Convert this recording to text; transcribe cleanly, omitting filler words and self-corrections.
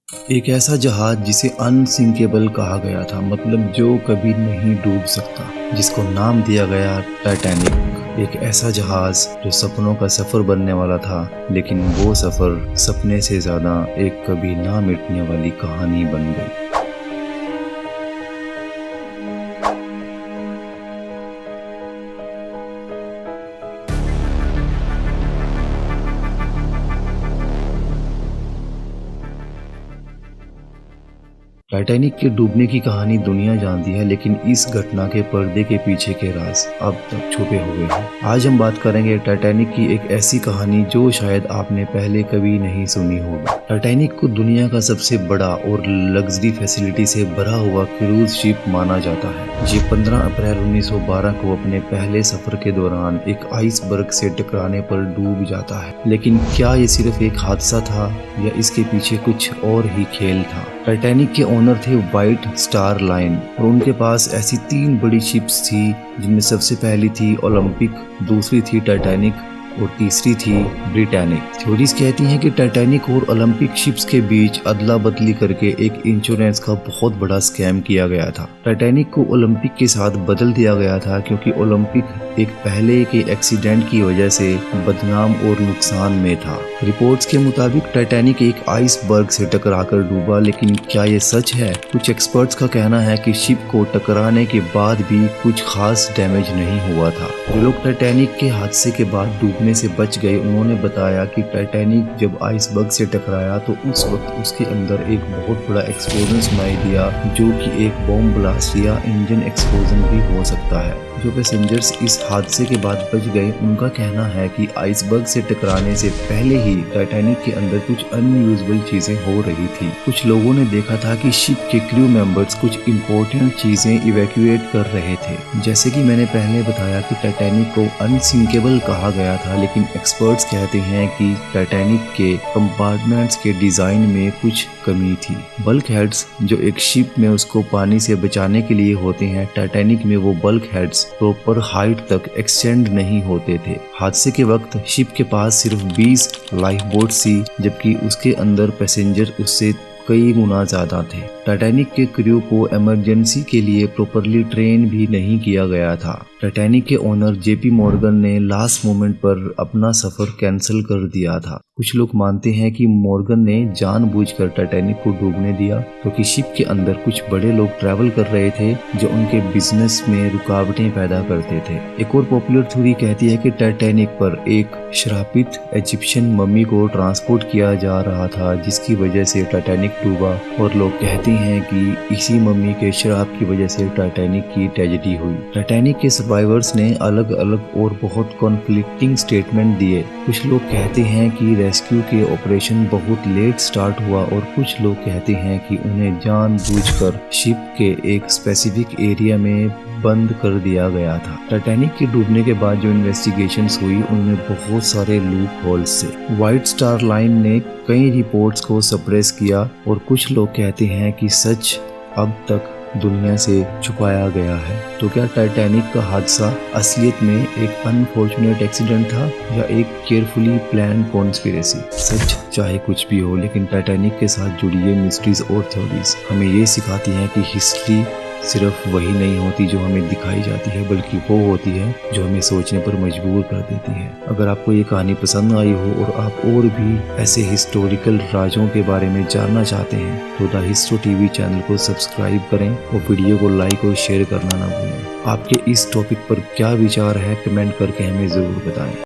एक ऐसा जहाज जिसे अनसिंकेबल कहा गया था, मतलब जो कभी नहीं डूब सकता, जिसको नाम दिया गया टाइटैनिक। एक ऐसा जहाज जो सपनों का सफर बनने वाला था, लेकिन वो सफर सपने से ज्यादा एक कभी ना मिटने वाली कहानी बन गई। टाइटैनिक के डूबने की कहानी दुनिया जानती है, लेकिन इस घटना के पर्दे के पीछे के राज अब तक छुपे हुए हैं। आज हम बात करेंगे टाइटैनिक की एक ऐसी कहानी जो शायद आपने पहले कभी नहीं सुनी होगी। टाइटैनिक को दुनिया का सबसे बड़ा और लग्जरी फैसिलिटी से भरा हुआ क्रूज शिप माना जाता है। ये 15 अप्रैल 1912 को अपने पहले सफर के दौरान एक आइसबर्ग से टकराने पर डूब जाता है। लेकिन क्या ये सिर्फ एक हादसा था या इसके पीछे कुछ और ही खेल था? टाइटैनिक के ओनर थे व्हाइट स्टार लाइन और उनके पास ऐसी 3 बड़ी शिप्स थी, जिनमें सबसे पहली थी ओलंपिक, दूसरी थी टाइटैनिक और तीसरी थी ब्रिटानिक। थ्योरीज कहती हैं कि टाइटैनिक और ओलंपिक शिप्स के बीच अदला बदली करके एक इंश्योरेंस का बहुत बड़ा स्कैम किया गया था। टाइटैनिक को ओलंपिक के साथ बदल दिया गया था क्योंकि ओलंपिक एक पहले के एक्सीडेंट की वजह से बदनाम और नुकसान में था। रिपोर्ट्स के मुताबिक टाइटैनिक एक आइसबर्ग से टकराकर डूबा, लेकिन क्या ये सच है? कुछ एक्सपर्ट्स का कहना है कि शिप को टकराने के बाद भी कुछ खास डैमेज नहीं हुआ था। जो लोग टाइटैनिक के हादसे के बाद डूबने से बच गए, उन्होंने बताया कि टाइटैनिक जब आइसबर्ग से टकराया तो उस वक्त उसके अंदर एक बहुत बड़ा एक्सप्लोजन सुनाई दिया, जो कि एक बॉम्ब ब्लास्ट या इंजन एक्सप्लोजन भी हो सकता है। जो पैसेंजर्स इस हादसे के बाद बच गए, उनका कहना है कि आइसबर्ग से टकराने से पहले ही टाइटैनिक के अंदर कुछ अनयूजुअल चीजें हो रही थी। कुछ लोगों ने देखा था कि शिप के क्रू मेंबर्स कुछ इम्पोर्टेंट चीजें इवैक्यूएट कर रहे थे। जैसे कि मैंने पहले बताया कि टाइटैनिक को अनसिंकेबल कहा गया था, लेकिन एक्सपर्ट्स कहते हैं कि टाइटैनिक के कंपार्टमेंट्स के डिजाइन में कुछ कमी थी। बल्क हेड्स जो एक शिप में उसको पानी से बचाने के लिए होते हैं, टाइटैनिक में वो बल्क हेड्स प्रॉपर हाइट तक एक्सटेंड नहीं होते थे। हादसे के वक्त शिप के पास सिर्फ 20 लाइफ बोट थी, जबकि उसके अंदर पैसेंजर उससे कई गुना ज्यादा थे। टाइटैनिक के क्रू को इमरजेंसी के लिए प्रॉपरली ट्रेन भी नहीं किया गया था। टाइटैनिक के ओनर जेपी मॉर्गन ने लास्ट मोमेंट पर अपना सफर कैंसिल कर दिया था। कुछ लोग मानते हैं कि मॉर्गन ने जानबूझकर टाइटैनिक को डूबने दिया क्योंकि शिप के अंदर कुछ बड़े लोग ट्रैवल कर रहे थे जो उनके बिजनेस में रुकावटें पैदा करते थे। एक और पॉपुलर थ्योरी कहती है कि टाइटैनिक पर एक श्रापित इजिप्शियन मम्मी को ट्रांसपोर्ट किया जा रहा था, जिसकी वजह से टाइटैनिक डूबा, और लोग कहते हैं कि इसी मम्मी के श्राप की वजह से टाइटैनिक की ट्रेजेडी हुई। टाइटैनिक के सर्वाइवर्स ने अलग अलग और बहुत कॉन्फ्लिक्टिंग स्टेटमेंट दिए। कुछ लोग कहते हैं कि रेस्क्यू के ऑपरेशन बहुत लेट स्टार्ट हुआ और कुछ लोग कहते हैं कि उन्हें जानबूझकर शिप के एक स्पेसिफिक एरिया में बंद कर दिया गया था। टाइटैनिक के डूबने के बाद जो इन्वेस्टिगेशंस हुई, उनमें बहुत सारे लूप होल्स थे। व्हाइट स्टार लाइन ने कई रिपोर्ट्स को सप्रेस किया और कुछ लोग कहते हैं कि सच अब तक दुनिया से छुपाया गया है। तो क्या टाइटैनिक का हादसा असलियत में एक अनफॉर्चुनेट एक्सीडेंट था या एक केयरफुली प्लान कॉन्स्पिरेसी? सच चाहे कुछ भी हो, लेकिन टाइटैनिक के साथ जुड़ी ये मिस्ट्रीज और थ्योरीज हमें ये सिखाती हैं कि हिस्ट्री सिर्फ वही नहीं होती जो हमें दिखाई जाती है, बल्कि वो होती है जो हमें सोचने पर मजबूर कर देती है। अगर आपको ये कहानी पसंद आई हो और आप और भी ऐसे हिस्टोरिकल राजों के बारे में जानना चाहते हैं, तो द हिस्ट्री टीवी चैनल को सब्सक्राइब करें और वीडियो को लाइक और शेयर करना ना भूलें। आपके इस टॉपिक पर क्या विचार है, कमेंट करके हमें ज़रूर बताएं।